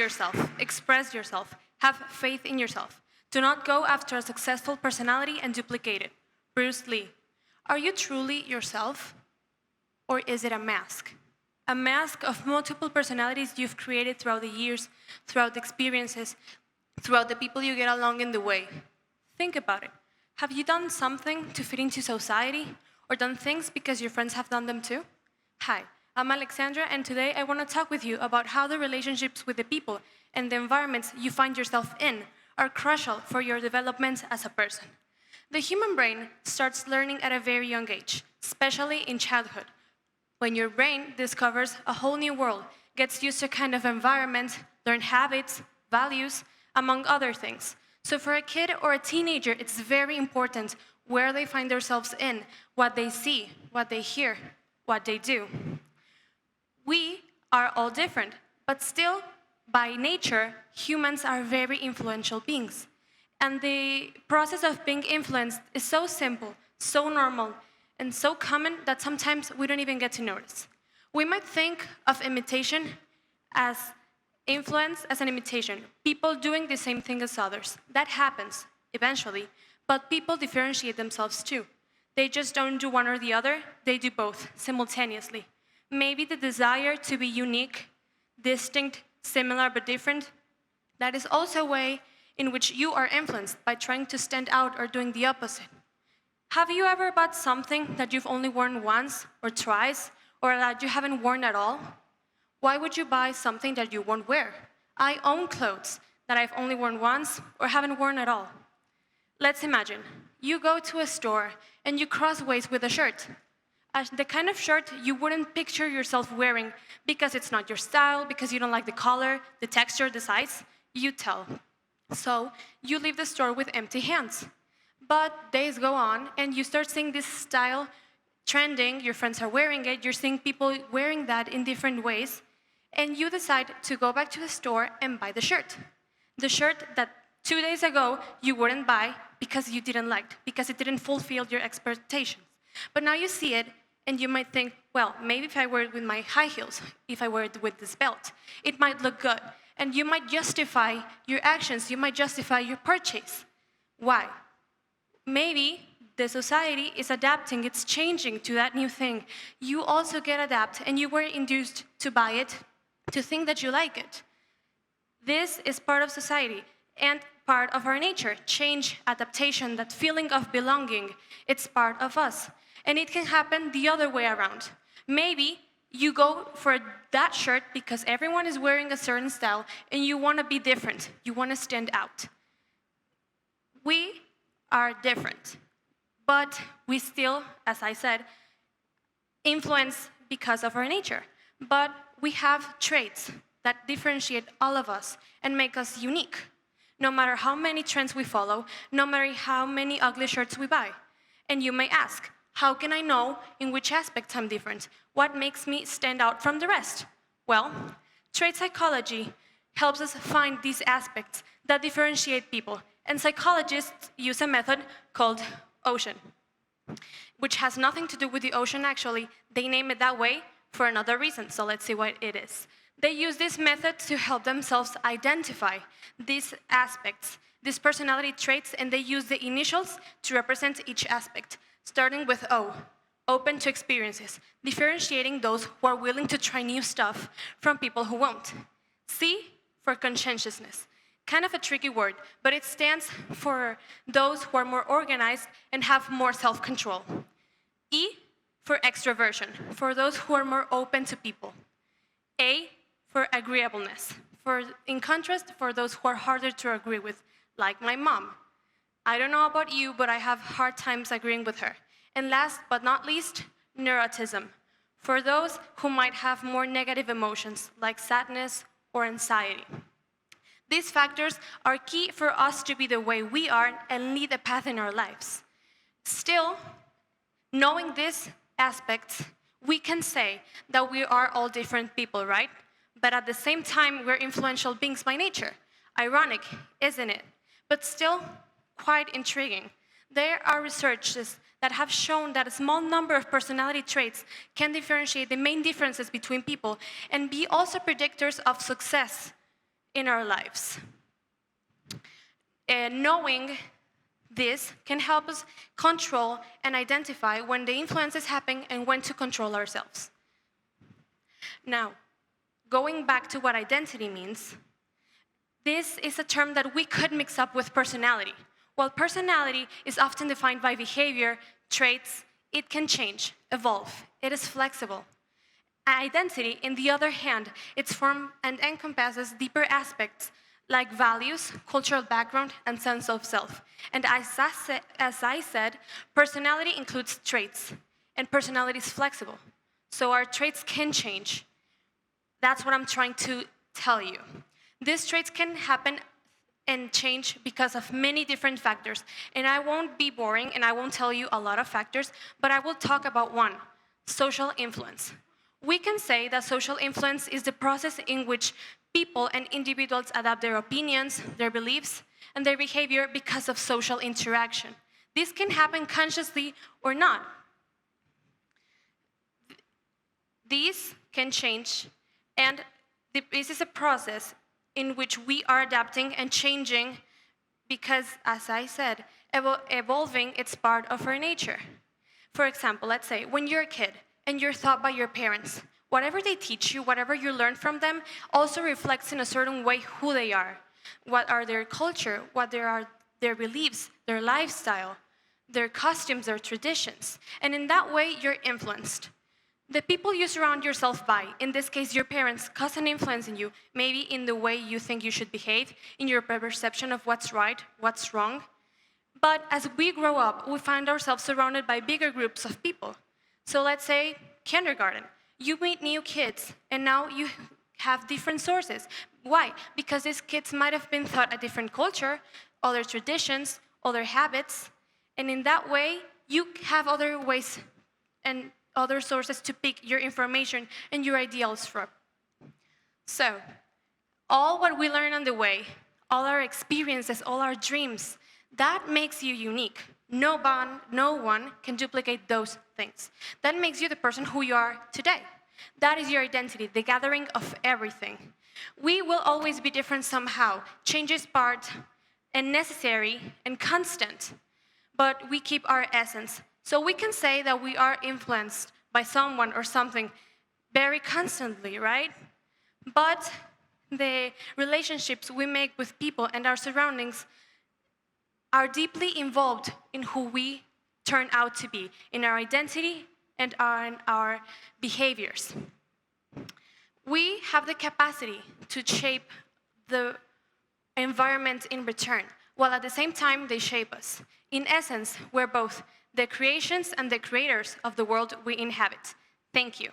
yourself, express yourself, have faith in yourself. Do not go after a successful personality and duplicate it. Bruce Lee. Are you truly yourself? Or is it a mask? A mask of multiple personalities you've created throughout the years, throughout the experiences, throughout the people you get along in the way. Think about it. Have you done something to fit into society? Or done things because your friends have done them too? Hi, I'm Alexandra, and today I want to talk with you about how the relationships with the people and the environments you find yourself in are crucial for your development as a person. The human brain starts learning at a very young age, especially in childhood, when your brain discovers a whole new world, gets used to a kind of environment, learn habits, values, among other things. So for a kid or a teenager, it's very important where they find themselves in, what they see, what they hear, what they do. We are all different, but still, by nature, humans are very influential beings. And the process of being influenced is so simple, so normal, and so common that sometimes we don't even get to notice. We might think of imitation as influence as an imitation, people doing the same thing as others. That happens eventually, but people differentiate themselves too. They just don't do one or the other, they do both simultaneously. Maybe the desire to be unique, distinct, similar but different, that is also a way in which you are influenced by trying to stand out or doing the opposite. Have you ever bought something that you've only worn once or twice, or that you haven't worn at all? Why would you buy something that you won't wear? I own clothes that I've only worn once or haven't worn at all. Let's imagine you go to a store and you cross ways with a shirt. The kind of shirt you wouldn't picture yourself wearing because it's not your style, because you don't like the color, the texture, the size. You tell. So you leave the store with empty hands. But days go on and you start seeing this style trending, your friends are wearing it, you're seeing people wearing that in different ways, and you decide to go back to the store and buy the shirt. The shirt that 2 days ago you wouldn't buy because you didn't like it, because it didn't fulfill your expectations. But now you see it and you might think, well, maybe if I wear it with my high heels, if I wear it with this belt, it might look good. And you might justify your actions, you might justify your purchase. Why? Maybe the society is adapting, it's changing to that new thing. You also get adapted and you were induced to buy it, to think that you like it. This is part of society and part of our nature. Change, adaptation, that feeling of belonging, it's part of us. And it can happen the other way around. Maybe you go for that shirt because everyone is wearing a certain style and you want to be different, you want to stand out. We are different, but we still, as I said, influence because of our nature. But we have traits that differentiate all of us and make us unique, no matter how many trends we follow, no matter how many ugly shirts we buy. And you may ask, how can I know in which aspects I'm different? What makes me stand out from the rest? Well, trait psychology helps us find these aspects that differentiate people. And psychologists use a method called ocean, which has nothing to do with the ocean actually. They name it that way for another reason, so let's see what it is. They use this method to help themselves identify these aspects, these personality traits, and they use the initials to represent each aspect, starting with O, open to experiences, differentiating those who are willing to try new stuff from people who won't. C, for conscientiousness. Kind of a tricky word, but it stands for those who are more organized and have more self-control. E, for extroversion, for those who are more open to people. A, for agreeableness, in contrast, for those who are harder to agree with, like my mom. I don't know about you, but I have hard times agreeing with her. And last but not least, neuroticism, for those who might have more negative emotions, like sadness or anxiety. These factors are key for us to be the way we are and lead a path in our lives. Still, knowing these aspects, we can say that we are all different people, right? But at the same time, we're influential beings by nature. Ironic, isn't it? But still, quite intriguing. There are researches that have shown that a small number of personality traits can differentiate the main differences between people and be also predictors of success in our lives. Knowing this can help us control and identify when the influence is happening and when to control ourselves. Now, going back to what identity means, this is a term that we could mix up with personality. While personality is often defined by behavior, traits, it can change, evolve. It is flexible. Identity, on the other hand, it's formed and encompasses deeper aspects like values, cultural background, and sense of self. And as I said, personality includes traits, and personality is flexible. So our traits can change. That's what I'm trying to tell you. These traits can happen and change because of many different factors. And I won't be boring, and I won't tell you a lot of factors, but I will talk about one, social influence. We can say that social influence is the process in which people and individuals adapt their opinions, their beliefs, and their behavior because of social interaction. This can happen consciously or not. These can change, and this is a process in which we are adapting and changing because, as I said, evolving is part of our nature. For example, let's say when you're a kid and you're taught by your parents, whatever they teach you, whatever you learn from them, also reflects in a certain way who they are. What are their culture, what are their beliefs, their lifestyle, their costumes, their traditions. And in that way, you're influenced. The people you surround yourself by, in this case your parents, cause an influence in you, maybe in the way you think you should behave, in your perception of what's right, what's wrong. But as we grow up, we find ourselves surrounded by bigger groups of people. So let's say kindergarten. You meet new kids, and now you have different sources. Why? Because these kids might have been taught a different culture, other traditions, other habits, and in that way, you have other ways and other sources to pick your information and your ideals from. So, all what we learn on the way, all our experiences, all our dreams, that makes you unique. No one can duplicate those things. That makes you the person who you are today. That is your identity, the gathering of everything. We will always be different somehow. Change is part and necessary and constant, but we keep our essence. So we can say that we are influenced by someone or something very constantly, right? But the relationships we make with people and our surroundings are deeply involved in who we turn out to be, in our identity and in our behaviors. We have the capacity to shape the environment in return, while at the same time they shape us. In essence, we're both the creations and the creators of the world we inhabit. Thank you.